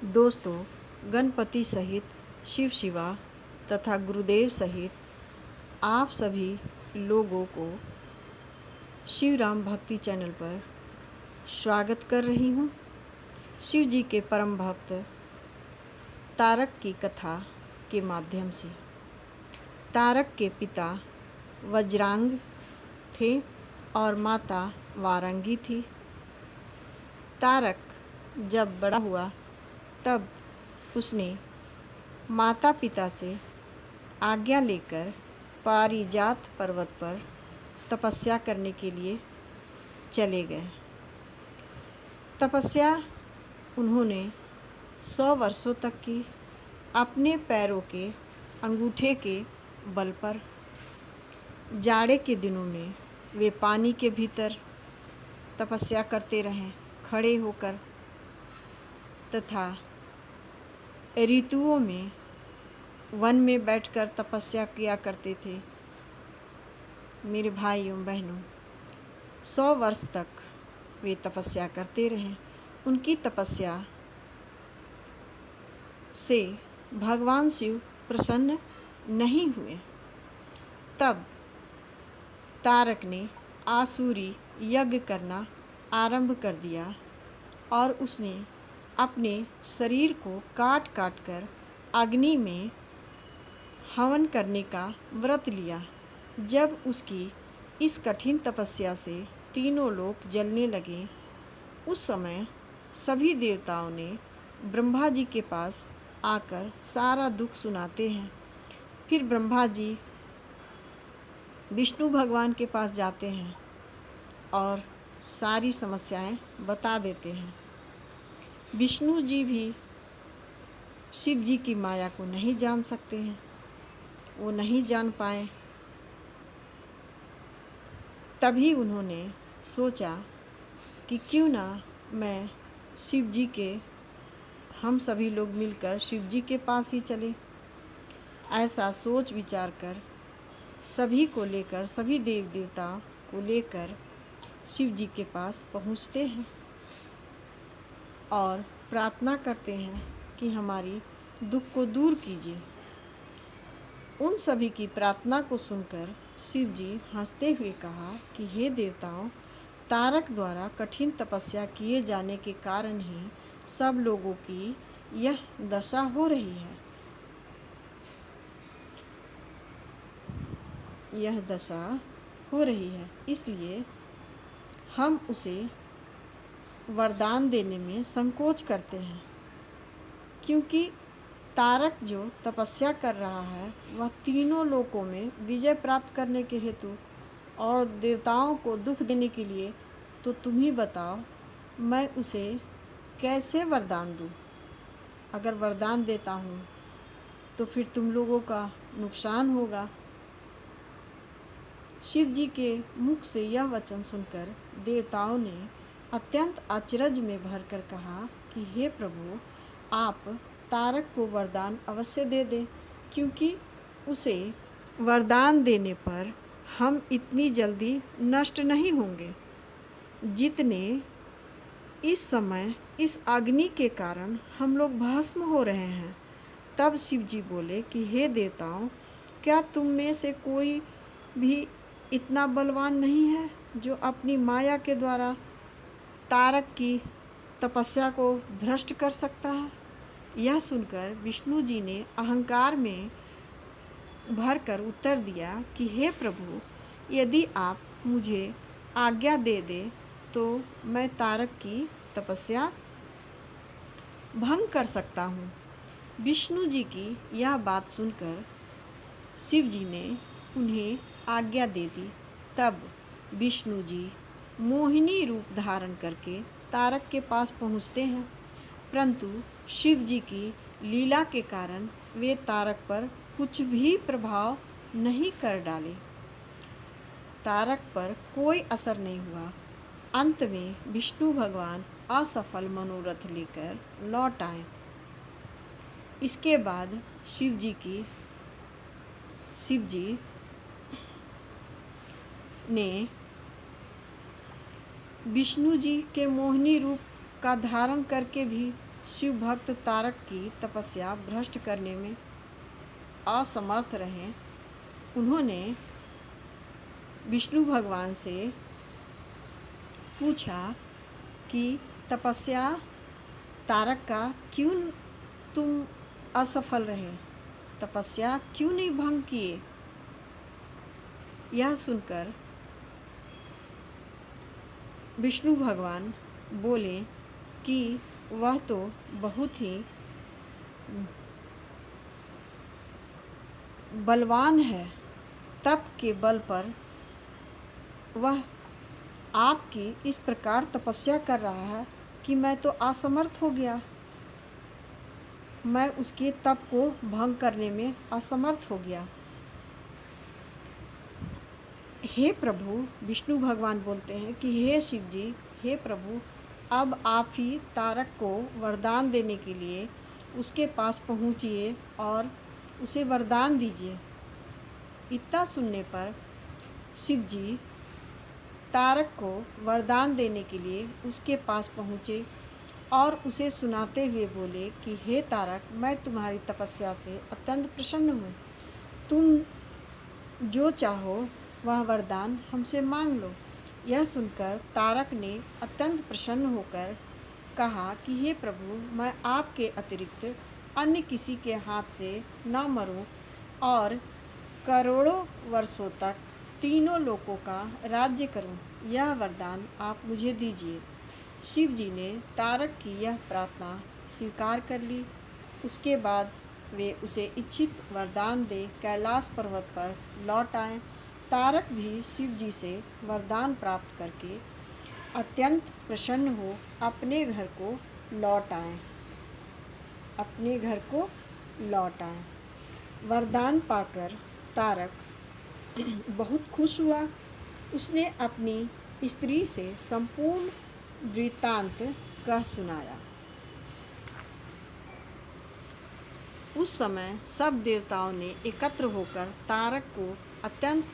दोस्तों, गणपति सहित शिव शिवा तथा गुरुदेव सहित आप सभी लोगों को शिव राम भक्ति चैनल पर स्वागत कर रही हूँ। शिव जी के परम भक्त तारक की कथा के माध्यम से। तारक के पिता वज्रांग थे और माता वारंगी थी। तारक जब बड़ा हुआ तब उसने माता पिता से आज्ञा लेकर पारिजात पर्वत पर तपस्या करने के लिए चले गए। तपस्या उन्होंने 100 वर्षों तक की, अपने पैरों के अंगूठे के बल पर। जाड़े के दिनों में वे पानी के भीतर तपस्या करते रहे खड़े होकर, तथा ऋतुओं में वन में बैठकर तपस्या किया करते थे। मेरे भाइयों बहनों, 100 वर्ष तक वे तपस्या करते रहे। उनकी तपस्या से भगवान शिव प्रसन्न नहीं हुए। तब तारक ने आसुरी यज्ञ करना आरंभ कर दिया और उसने अपने शरीर को काट काट कर अग्नि में हवन करने का व्रत लिया। जब उसकी इस कठिन तपस्या से तीनों लोक जलने लगे, उस समय सभी देवताओं ने ब्रह्मा जी के पास आकर सारा दुख सुनाते हैं। फिर ब्रह्मा जी विष्णु भगवान के पास जाते हैं और सारी समस्याएं बता देते हैं। विष्णु जी भी शिव जी की माया को नहीं जान सकते हैं, वो नहीं जान पाए। तभी उन्होंने सोचा कि क्यों ना मैं शिव जी के हम सभी लोग मिलकर शिव जी के पास ही चले। ऐसा सोच विचार कर सभी को लेकर, सभी देव देवता को लेकर शिव जी के पास पहुँचते हैं और प्रार्थना करते हैं कि हमारी दुख को दूर कीजिए। उन सभी की प्रार्थना को सुनकर शिव जी हंसते हुए कहा कि हे देवताओं, तारक द्वारा कठिन तपस्या किए जाने के कारण ही सब लोगों की यह दशा हो रही है। यह दशा हो रही है, इसलिए हम उसे वरदान देने में संकोच करते हैं, क्योंकि तारक जो तपस्या कर रहा है वह तीनों लोकों में विजय प्राप्त करने के हेतु और देवताओं को दुख देने के लिए। तो तुम ही बताओ, मैं उसे कैसे वरदान दूँ? अगर वरदान देता हूँ तो फिर तुम लोगों का नुकसान होगा। शिव जी के मुख से यह वचन सुनकर देवताओं ने अत्यंत अचरज में भरकर कहा कि हे प्रभु, आप तारक को वरदान अवश्य दे दें, क्योंकि उसे वरदान देने पर हम इतनी जल्दी नष्ट नहीं होंगे जितने इस समय इस अग्नि के कारण हम लोग भस्म हो रहे हैं। तब शिव जी बोले कि हे देवताओं, क्या तुम में से कोई भी इतना बलवान नहीं है जो अपनी माया के द्वारा तारक की तपस्या को भ्रष्ट कर सकता है? यह सुनकर विष्णु जी ने अहंकार में भरकर उत्तर दिया कि हे प्रभु, यदि आप मुझे आज्ञा दे दें तो मैं तारक की तपस्या भंग कर सकता हूँ। विष्णु जी की यह बात सुनकर शिव जी ने उन्हें आज्ञा दे दी। तब विष्णु जी मोहिनी रूप धारण करके तारक के पास पहुँचते हैं, परंतु शिव जी की लीला के कारण वे तारक पर कुछ भी प्रभाव नहीं कर डाले। तारक पर कोई असर नहीं हुआ। अंत में विष्णु भगवान असफल मनोरथ लेकर लौट आए। इसके बाद शिव जी ने विष्णु जी के मोहिनी रूप का धारण करके भी शिव भक्त तारक की तपस्या भ्रष्ट करने में असमर्थ रहे, उन्होंने विष्णु भगवान से पूछा कि तपस्या तारक का क्यों तुम असफल रहे, तपस्या क्यों नहीं भंग किए। यह सुनकर विष्णु भगवान बोले कि वह तो बहुत ही बलवान है, तप के बल पर वह आपकी इस प्रकार तपस्या कर रहा है कि मैं तो असमर्थ हो गया, मैं उसके तप को भंग करने में असमर्थ हो गया। हे प्रभु, विष्णु भगवान बोलते हैं कि हे शिव जी, हे प्रभु, अब आप ही तारक को वरदान देने के लिए उसके पास पहुँचिए और उसे वरदान दीजिए। इतना सुनने पर शिव जी तारक को वरदान देने के लिए उसके पास पहुँचे और उसे सुनाते हुए बोले कि हे तारक, मैं तुम्हारी तपस्या से अत्यंत प्रसन्न हूँ, तुम जो चाहो वह वरदान हमसे मांग लो। यह सुनकर तारक ने अत्यंत प्रसन्न होकर कहा कि हे प्रभु, मैं आपके अतिरिक्त अन्य किसी के हाथ से न मरूं और करोड़ों वर्षों तक तीनों लोकों का राज्य करूं, यह वरदान आप मुझे दीजिए। शिव जी ने तारक की यह प्रार्थना स्वीकार कर ली। उसके बाद वे उसे इच्छित वरदान दे कैलाश पर्वत पर लौट आए। तारक भी शिव जी से वरदान प्राप्त करके अत्यंत प्रसन्न हो अपने घर को लौट आए। वरदान पाकर तारक बहुत खुश हुआ। उसने अपनी स्त्री से संपूर्ण वृत्तांत कह सुनाया। उस समय सब देवताओं ने एकत्र होकर तारक को अत्यंत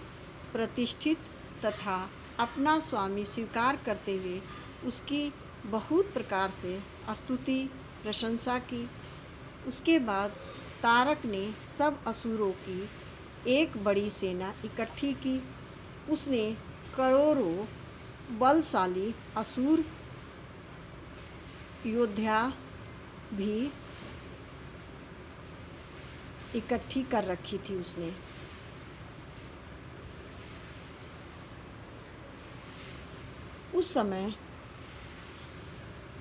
प्रतिष्ठित तथा अपना स्वामी स्वीकार करते हुए उसकी बहुत प्रकार से स्तुति प्रशंसा की। उसके बाद तारक ने सब असुरों की एक बड़ी सेना इकट्ठी की। उसने करोड़ों बलशाली असुर योद्धा भी इकट्ठी कर रखी थी। उस समय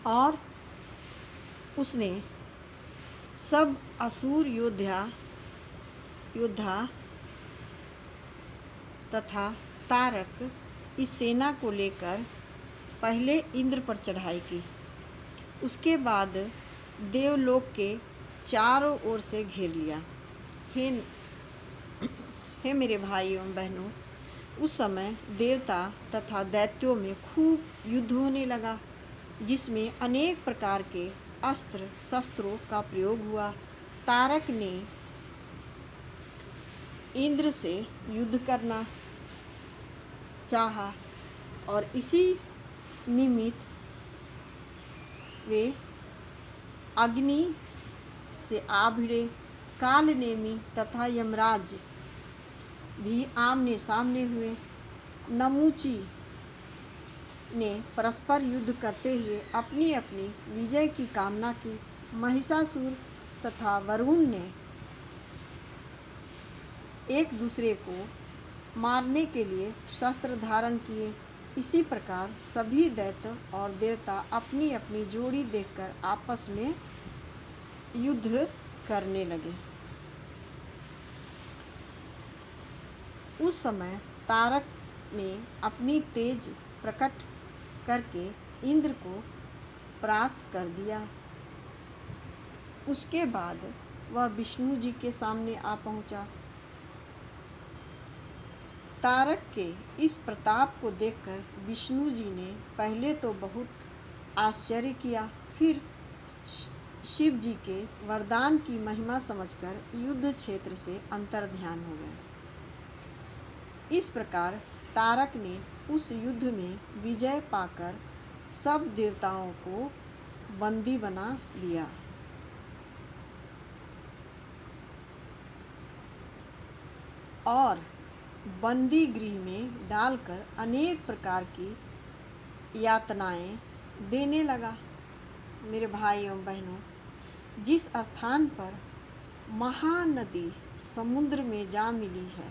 और उसने सब असुर योद्धा तथा तारक इस सेना को लेकर पहले इंद्र पर चढ़ाई की। उसके बाद देवलोक के चारों ओर से घेर लिया। हे मेरे भाई एवं बहनों, उस समय देवता तथा दैत्यों में खूब युद्ध होने लगा, जिसमें अनेक प्रकार के अस्त्र शस्त्रों का प्रयोग हुआ। तारक ने इंद्र से युद्ध करना चाहा और इसी निमित्त वे अग्नि से आ भिड़े। कालनेमी तथा यमराज भी आमने सामने हुए। नमूची ने परस्पर युद्ध करते हुए अपनी अपनी विजय की कामना की। महिषासुर तथा वरुण ने एक दूसरे को मारने के लिए शस्त्र धारण किए। इसी प्रकार सभी दैत्य और देवता अपनी अपनी जोड़ी देखकर आपस में युद्ध करने लगे। उस समय तारक ने अपनी तेज प्रकट करके इंद्र को परास्त कर दिया। उसके बाद वह विष्णु जी के सामने आ पहुंचा। तारक के इस प्रताप को देखकर विष्णु जी ने पहले तो बहुत आश्चर्य किया, फिर शिव जी के वरदान की महिमा समझकर युद्ध क्षेत्र से अंतर्ध्यान हो गए। इस प्रकार तारक ने उस युद्ध में विजय पाकर सब देवताओं को बंदी बना लिया। और बंदी गृह में डालकर अनेक प्रकार की यातनाएं देने लगा। मेरे भाई एवं बहनों, जिस स्थान पर महानदी समुद्र में जा मिली है,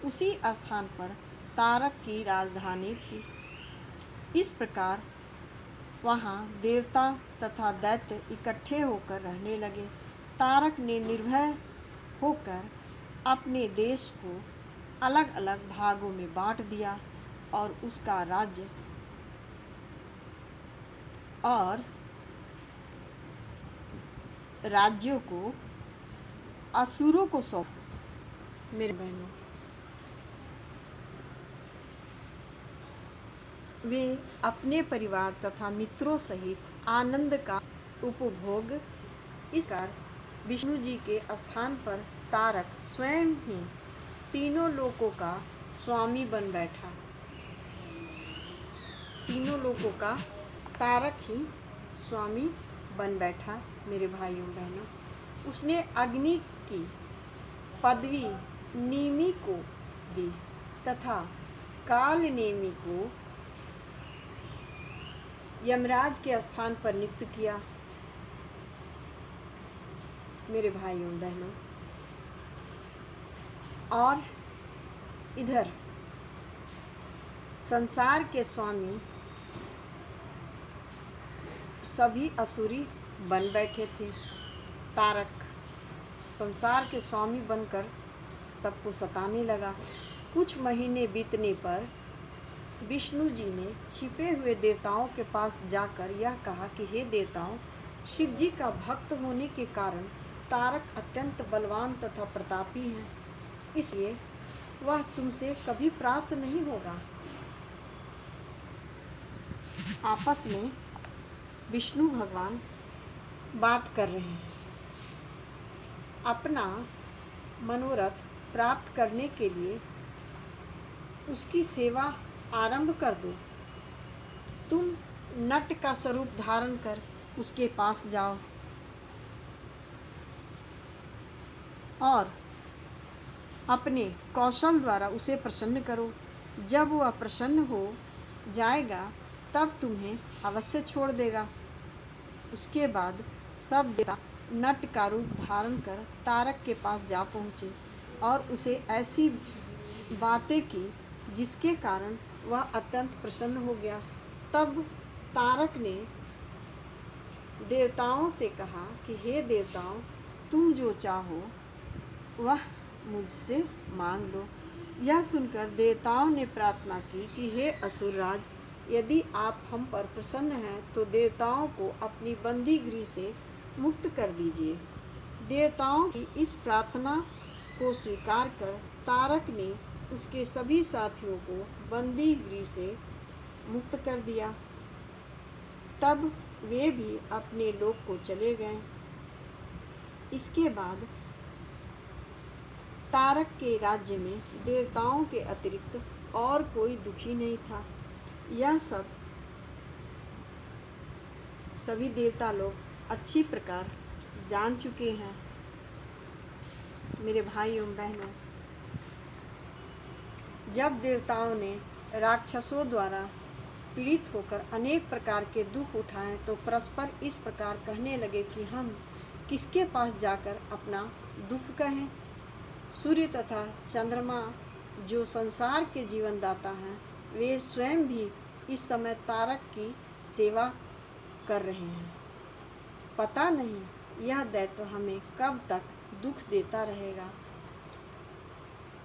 उसी स्थान पर तारक की राजधानी थी। इस प्रकार वहाँ देवता तथा दैत्य इकट्ठे होकर रहने लगे। तारक ने निर्भय होकर अपने देश को अलग अलग भागों में बांट दिया और उसका राज्य और राज्यों को असुरों को सौंप। मेरे बहनों, वे अपने परिवार तथा मित्रों सहित आनंद का उपभोग। इस प्रकार विष्णु जी के स्थान पर तारक स्वयं ही तीनों लोकों का स्वामी बन बैठा। तीनों लोकों का तारक ही स्वामी बन बैठा। मेरे भाइयों बहनों, उसने अग्नि की पदवी नेमि को दी तथा काल नेमि को यमराज के स्थान पर नियुक्त किया। मेरे भाइयों बहनों, और इधर संसार के स्वामी सभी असुरी बन बैठे थे। तारक संसार के स्वामी बनकर सबको सताने लगा। कुछ महीने बीतने पर विष्णु जी ने छिपे हुए देवताओं के पास जाकर यह कहा कि हे देवताओं, शिव जी का भक्त होने के कारण तारक अत्यंत बलवान तथा प्रतापी हैं, इसलिए वह तुमसे कभी परास्त नहीं होगा। आपस में विष्णु भगवान बात कर रहे हैं। अपना मनोरथ प्राप्त करने के लिए उसकी सेवा आरंभ कर दो। तुम नट का स्वरूप धारण कर उसके पास जाओ और अपने कौशल द्वारा उसे प्रसन्न करो। जब वह प्रसन्न हो जाएगा तब तुम्हें अवश्य छोड़ देगा। उसके बाद सब देवता नट का रूप धारण कर तारक के पास जा पहुँचे और उसे ऐसी बातें की जिसके कारण वह अत्यंत प्रसन्न हो गया। तब तारक ने देवताओं से कहा कि हे देवताओं, तुम जो चाहो वह मुझसे मांग लो। यह सुनकर देवताओं ने प्रार्थना की कि हे असुरराज, यदि आप हम पर प्रसन्न हैं तो देवताओं को अपनी बंदी गृह से मुक्त कर दीजिए। देवताओं की इस प्रार्थना को स्वीकार कर तारक ने उसके सभी साथियों को बंदी गृह से मुक्त कर दिया। तब वे भी अपने लोक को चले गए। इसके बाद तारक के राज्य में देवताओं के अतिरिक्त और कोई दुखी नहीं था। यह सभी देवता लोग अच्छी प्रकार जान चुके हैं। मेरे भाई एवं बहनों, जब देवताओं ने राक्षसों द्वारा पीड़ित होकर अनेक प्रकार के दुख उठाए तो परस्पर इस प्रकार कहने लगे कि हम किसके पास जाकर अपना दुख कहें। सूर्य तथा चंद्रमा जो संसार के जीवनदाता हैं, वे स्वयं भी इस समय तारक की सेवा कर रहे हैं। पता नहीं यह दैत्य हमें कब तक दुख देता रहेगा।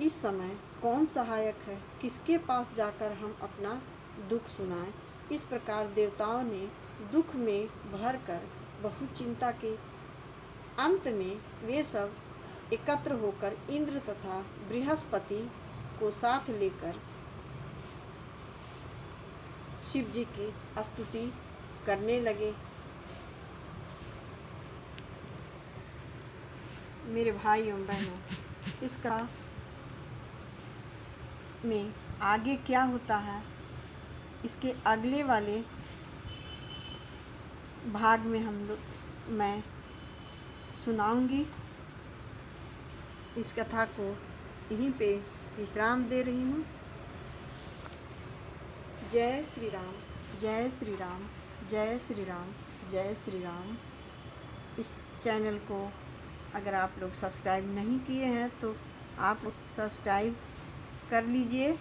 इस समय कौन सहायक है, किसके पास जाकर हम अपना दुख सुनाएं। इस प्रकार देवताओं ने दुख में भरकर बहुत चिंता की। अंत में वे सब एकत्र होकर इंद्र तथा बृहस्पति को साथ लेकर शिव जी की स्तुति करने लगे। मेरे भाई एवं बहनों, इसका में आगे क्या होता है, इसके अगले वाले भाग में मैं सुनाऊंगी। इस कथा को यहीं पे विश्राम दे रही हूँ। जय श्री राम, जय श्री राम, जय श्री राम, जय श्री राम। इस चैनल को अगर आप लोग सब्सक्राइब नहीं किए हैं तो आप सब्सक्राइब कर लीजिए